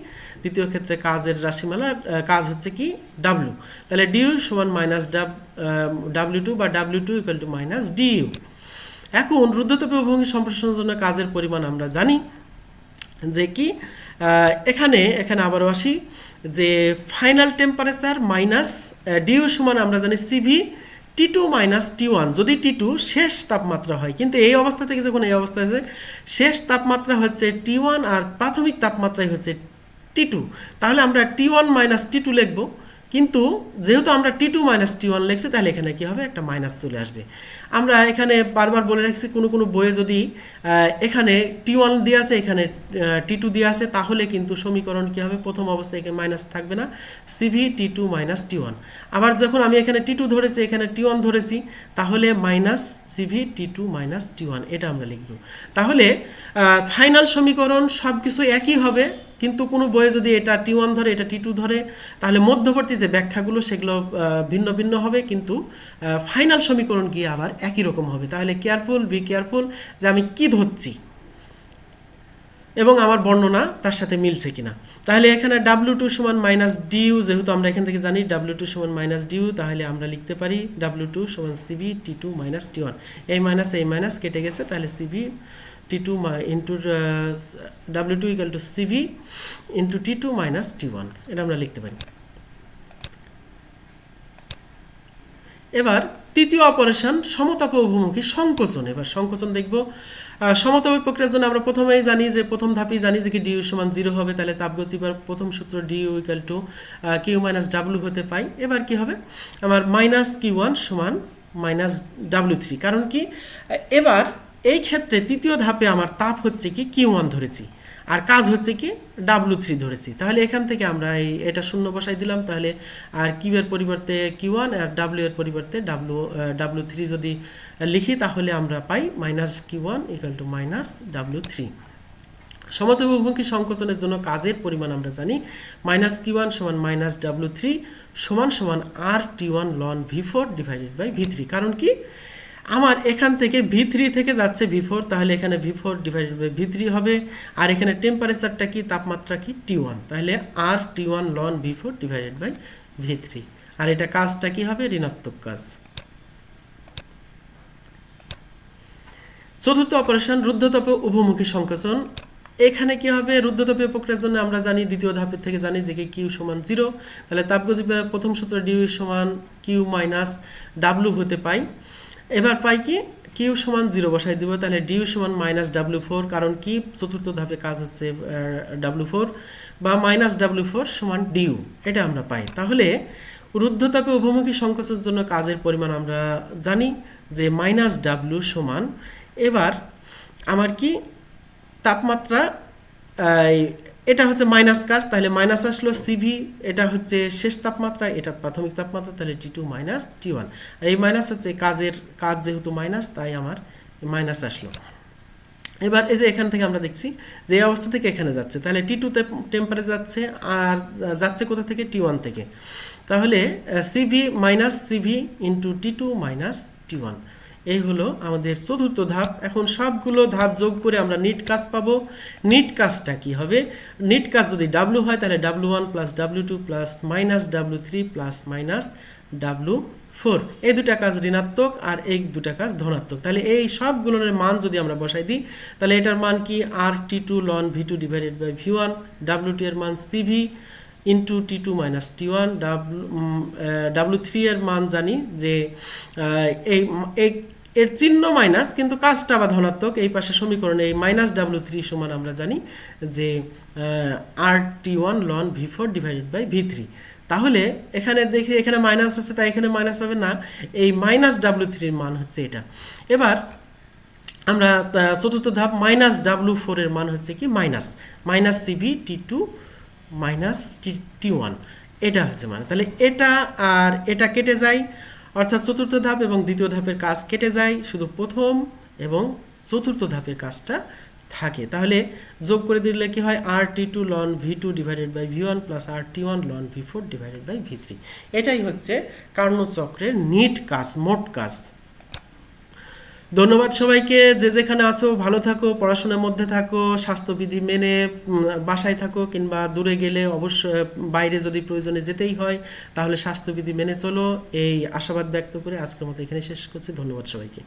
দ্বিতীয় ক্ষেত্রে কাজের রাশিমালার কাজ হচ্ছে কি W, তাহলে ডিইউ সমান মাইনাস W2 বা W2 equal to minus DU. এখন রুদ্ধতাপীয় উভমুখী সম্প্রসারণের জন্য কাজের পরিমাণ আমরা জানি যে কি, এখানে আবারও আসি যে ফাইনাল টেম্পারেচার মাইনাস ডিউ সমান আমরা জানি সিভি T2 মাইনাস T1 যদি T2 শেষ তাপমাত্রা হয়। কিন্তু এই অবস্থা থেকে যখন এই অবস্থায় যে শেষ তাপমাত্রা হচ্ছে T1 আর প্রাথমিক তাপমাত্রাই হচ্ছে T2, তাহলে আমরা T1 মাইনাস T2 লিখব। কিন্তু যেহেতু আমরা T2 মাইনাস T1 লিখছি, তাহলে এখানে কি হবে, একটা মাইনাস চলে আসবে। আমরা এখানে বারবার বলে রাখছি কোনো বইয়ে যদি এখানে T1 দিয়ে আছে, এখানে T2 দিয়ে আছে, তাহলে কিন্তু সমীকরণ কি হবে, প্রথম অবস্থায় এখানে মাইনাস থাকবে না, CV T2 মাইনাস T1। আবার যখন আমি এখানে T2 ধরেছি, এখানে T1 ধরেছি, তাহলে minus CV T2 minus T1, এটা আমরা লিখব। তাহলে ফাইনাল সমীকরণ সব কিছু একই হবে, কিন্তু কোনো বইয়ে যদি এটা T1 ধরে, এটা T2 ধরে, তাহলে মধ্যবর্তী যে ব্যাখ্যাগুলো সেগুলো ভিন্ন ভিন্ন হবে, কিন্তু ফাইনাল সমীকরণ গিয়ে আবার একই রকম হবে। তাহলে বি কেয়ারফুল যে আমি কি ধরছি এবং আমার বর্ণনা তার সাথে মিলছে কিনা। তাহলে এখানে W2 সমান মাইনাস ডিউ, যেহেতু আমরা এখান থেকে জানি W2 সমান মাইনাস ডিউ, তাহলে আমরা লিখতে পারি W2 সমান CV T2 মাইনাস T1। এই মাইনাস কেটে গেছে, তাহলে CV T2 into W2 equal to CV into T2 minus T1, এটা আমরা লিখতে পারি। এবার তৃতীয় অপারেশন সমতাপ অভিমুখী সংকোচন। এবার সংকোচন দেখব। সমতাপী প্রক্রিয়ার জন্য আমরা প্রথমেই জানি যে প্রথম ধাপেই জানি যে কি ডিউ সমান 0 হবে, তাহলে তাপগতির প্রথম সূত্র d U equal to Q minus W হতে পাই। এবার কি হবে, আমার মাইনাস Q1 সমান মাইনাস W3, কারণ কি এবার এই ক্ষেত্রে তৃতীয় ধাপে আমার তাপ হচ্ছে কি Q1 ধরেছি, আর কাজ হচ্ছে কি W3 ধরেছি। তাহলে এখান থেকে আমরা এটা শূন্য বসাই দিলাম, তাহলে আর কিউ এর পরিবর্তে Q1 আর W এর পরিবর্তে W3 যদি লিখি, তাহলে আমরা পাই minus Q1 equal to minus W3। সমতাপ অভিমুখী সংকোচনের জন্য কাজের পরিমাণ আমরা জানি মাইনাস Q1 সমান মাইনাস W3 সমান সমান RT1 ln V4 divided by V3। কারণ কি আমার এখান থেকে V3 থেকে যাচ্ছে V4, তাহলে এখানে V4 ডিভাইডেড বাই V3 হবে, আর এখানে টেম্পারেচারটা কি, তাপমাত্রা কি T1, তাহলে RT1 ln V4 divided by V3। আর এটা কাজটা কি হবে, ঋণাত্মক কাজ। চতুর্থ অপারেশন রুদ্ধতাপ অভিমুখী সংকোচন। এখানে কি হবে, রুদ্ধতাপীয় প্রক্রিয়ার জন্য আমরা জানি দ্বিতীয় ধাপের থেকে জানি যে কি কিউ সমান 0, তাহলে তাপগতির প্রথম সূত্র ডিউ সমান কিউ মাইনাস ডাব্লু হতে পাই। এবার পাই কি কিউ সমান 0 বসাই দিব, তাহলে ডিউ সমান মাইনাস W4, কারণ কি চতুর্থ ধাপে কাজ হচ্ছে W4 বা মাইনাস W4 সমান ডিউ, এটা আমরা পাই। তাহলে রুদ্ধতাপে অভিমুখী সংকোচনের জন্য কাজের পরিমাণ আমরা জানি যে মাইনাস W সমান, এবার আমার কি তাপমাত্রা, এটা হচ্ছে মাইনাস কাজ, তাহলে মাইনাস আসলো CV, এটা হচ্ছে শেষ তাপমাত্রা, এটা প্রাথমিক তাপমাত্রা, তাহলে T2 মাইনাস T1। আর এই মাইনাস হচ্ছে কাজ যেহেতু মাইনাস, তাই আমার মাইনাস আসলো। এবার এই যে এখান থেকে আমরা দেখছি যে এই অবস্থা থেকে এখানে যাচ্ছে, তাহলে T2 তে টেম্পারেচার যাচ্ছে, আর যাচ্ছে কোথা থেকে, T1 থেকে, তাহলে CV minus CV into T2 minus T1। এই হলো আমাদের চতুর্থ ধাপ। এখন সবগুলো ধাপ যোগ করে আমরা নিট কাজ পাবো। নিট কাজটা কি হবে, নিট কাজ যদি W হয়, তাহলে W1 plus W2 plus minus W3 plus minus W4, এই দুটা কাজ ঋণাত্মক আর এই দুটা কাজ ধনাত্মক। তাহলে এই সবগুলোর মান যদি আমরা বসাই দিই, তাহলে এটার মান কি RT2 ln V2 divided by V1, W2 এর মান CV into T2 minus T1, W3 এর মান জানি যে এর চিহ্ন মাইনাস, কিন্তু কাজটা আবার ধনাত্মক। এই পাশে সমীকরণে এই মাইনাস W3 সমান আমরা জানি যে RT1 ln V4 divided by V3। তাহলে এখানে দেখি এখানে মাইনাস আছে, তাই এখানে মাইনাস হবে না, এই মাইনাস W3 এর মান হচ্ছে এটা। এবার আমরা চতুর্থ ধাপ মাইনাস W4 এর মান হচ্ছে কি minus CV T2 minus T1, এটা হচ্ছে মানে, তাহলে এটা আর এটা কেটে যায়, অর্থাৎ চতুর্থ ধাপ এবং দ্বিতীয় ধাপের কাজ কেটে যায়, শুধু প্রথম এবং চতুর্থ ধাপের কাজটা থাকে। তাহলে যোগ করে দিলে কি হয়, RT2 ln V2 divided by V1 plus RT1 ln V4 divided by V3। এটাই হচ্ছে কার্নোট চক্রের নিট কাজ, মোট কাজ। ধন্যবাদ সবাইকে। যে যেখানে আছো ভালো থাকো, পড়াশোনার মধ্যে থাকো, স্বাস্থ্যবিধি মেনে বাসায় থাকো, কিংবা দূরে গেলে অবশ্যই বাইরে যদি প্রয়োজনে যেতেই হয় তাহলে স্বাস্থ্যবিধি মেনে চলো। এই আশাবাদ ব্যক্ত করে আজকের মতো এখানে শেষ করছি। ধন্যবাদ সবাইকে।